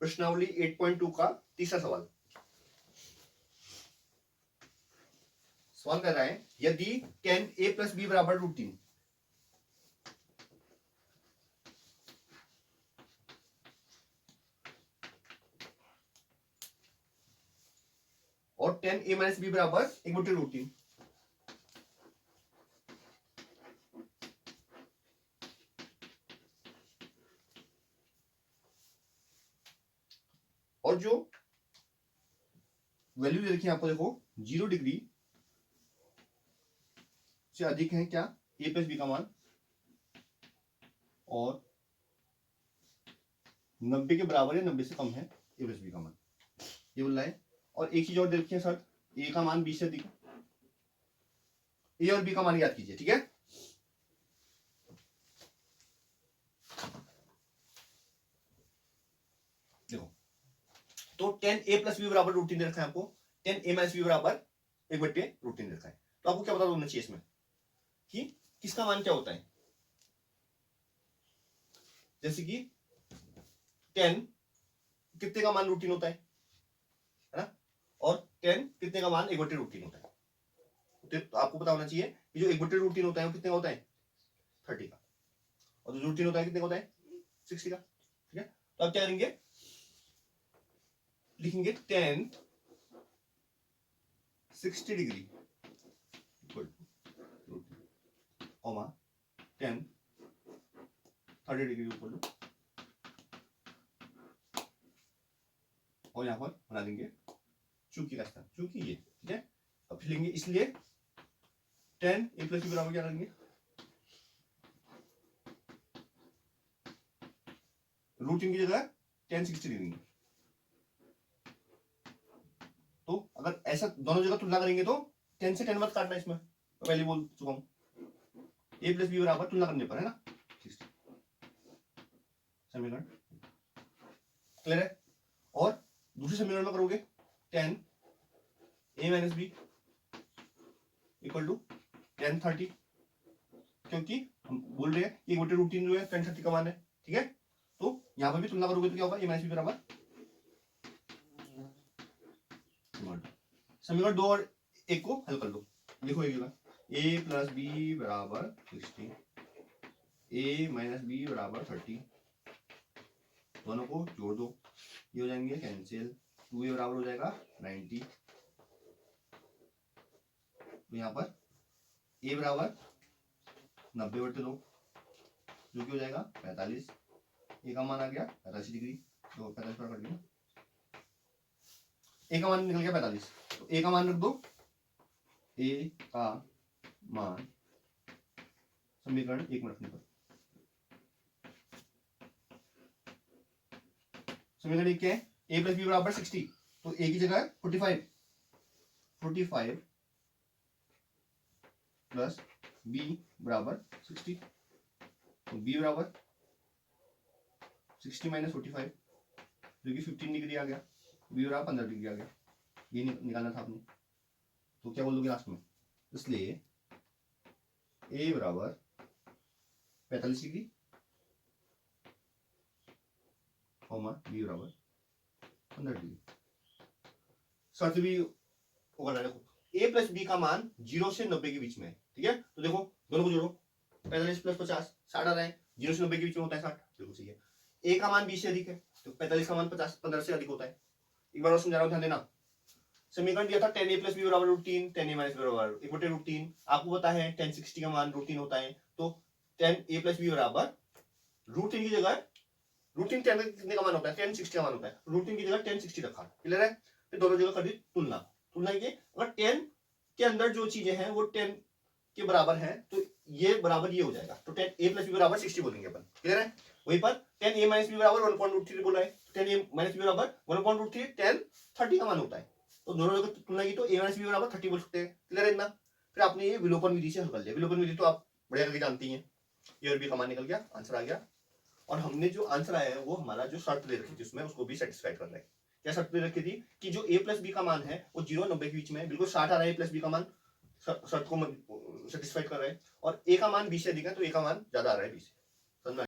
प्रश्नावली 8.2 का तीसरा सवाल। सवाल कर रहा है यदि tan a प्लस बी बराबर √3 और tan a माइनस बी बराबर 1/√3 और जो वैल्यू दे रखी है आपको, देखो 0 डिग्री से अधिक है क्या a प्लस बी का मान, और 90 के बराबर या 90 से कम है a प्लस बी का मान, ये बोल रहा है। और एक चीज और दे रखी है सर, a का मान 20 से अधिक, a और b का मान याद कीजिए, ठीक है। देखो तो tan a प्लस बी बराबर √3 दे रखा है आपको, tan a माइनस बी बराबर 1/√3 दे रखा है। तो आपको क्या पता होना चाहिए इसमें कि किसका मान क्या होता है। जैसे कि tan कितने का मान √3 होता है ना, और tan कितने का मान 1/√3 होता है। तो आपको पता होना चाहिए कि जो 1/√3 होता है वो कितने का होता है 30 का, और जो √3 होता है कितने का होता है 60 का, ठीक है। तो आप क्या करेंगे, लिखेंगे tan 60 degree equal to comma tan 30 degree equal to, और यहां पर बना देंगे चूंकि का स्थान, चूंकि ये, ठीक है। अब फिर लेंगे, इसलिए tan a प्लस बी बराबर क्या करेंगे √3 की जगह tan 60 डिग्री। तो अगर ऐसा दोनों जगह तुलना करेंगे तो 10 से 10 मत काटना, इसमें तो पहले बोल चुका हूं, a प्लस बी बराबर तुलना करने पर है ना 60 समीकरण क्लियर है। और दूसरे समीकरण में करोगे tan a minus b equal to tan 30, क्योंकि हम बोल रहे हैं कि 1/√3 जो है tan 30 का मान है, ठीक है। तो यहां पर भी तुलना करोगे तो क्या होगा, a माइनस बी बराबर समीकरण 2 और 1 को हल कर लो। देखो एक जगह a प्लस बी बराबर 60, a माइनस बी बराबर 30, दोनों को जोड़ दो, ये हो जाएंगे कैंसिल, 2a बराबर हो जाएगा 90। तो यहाँ पर a बराबर 90/2 जो कि हो जाएगा 45, a का मान आ गया 85 डिग्री, तो 45 पर कट गया, a का मान निकल गया 45। तो a का मान रख दो, a का मान समीकरण 1 में रखने पर, समीकरण 1 क्या है, a प्लस बी बराबर 60, तो a की जगह 45 प्लस b बराबर 60, तो b बराबर 60 माइनस 45 जो कि 15 डिग्री आ गया, b बराबर 15 डिग्री आ गया, ये निकालना था आपने। तो क्या बोल दोगे लास्ट में, इसलिए a बराबर 45 डिग्री कॉमा b बराबर 15 डिग्री। शर्त भी होगा, देखो a प्लस बी का मान 0 से 90 के बीच में है, ठीक है। तो देखो दोनों को जोड़ो, 45 प्लस 50 60 आ रहा है, 0 से 90 के बीच में होता है 60, बिल्कुल सही है। a का मान 20 से अधिक है, तो 45 का मान 15 से अधिक होता है। एक बार और समझा रहा हूं, ध्यान देना। समीकरण दिया था tan a प्लस बी बराबर √3, tan a माइनस बी बराबर 1/√3, आपको पता है tan 60 का मान √3 होता है, तो tan a प्लस बी बराबर √3 की जगह, √3 tan कितने का मान होता है, tan 60 का मान होता है, √3 की जगह tan 60 रखा, क्लियर है। फिर दोनों जगह कर दी तुलना, की अगर tan के अंदर जो चीजें हैं वो tan के बराबर है तो ये बराबर ये हो जाएगा, तो tan a प्लस बी बराबर 60 बोलेंगे अपन, क्लियर है। वहीं पर tan a माइनस बी बराबर 1/√3 बोला है, tan a माइनस बी बराबर 1/√3 tan 30 का मान होता है, तो दोनों जगह तुलना की तो a माइनस बी बराबर 30 बोल सकते हैं, क्लियर है इतना। फिर आपने ये विलोपन विधि से हल कर लिया, विलोपन विधि तो आप बढ़िया करके जानती हैं, ए और बी का मान निकल गया, आंसर आ गया। और हमने जो आंसर आया है वो हमारा जो शर्त दे रखी थी उसमें उसको भी सेटिस्फाई कर रहा है। क्या शर्त दे रखी थी कि जो a प्लस बी का मान है वो 0 और 90 के बीच में है, बिल्कुल 60 आ रहा है, a प्लस बी का मान शर्त को सेटिस्फाई कर रहा है, और a का मान 20 से अधिक है तो a का मान ज्यादा आ रहा है 20 से,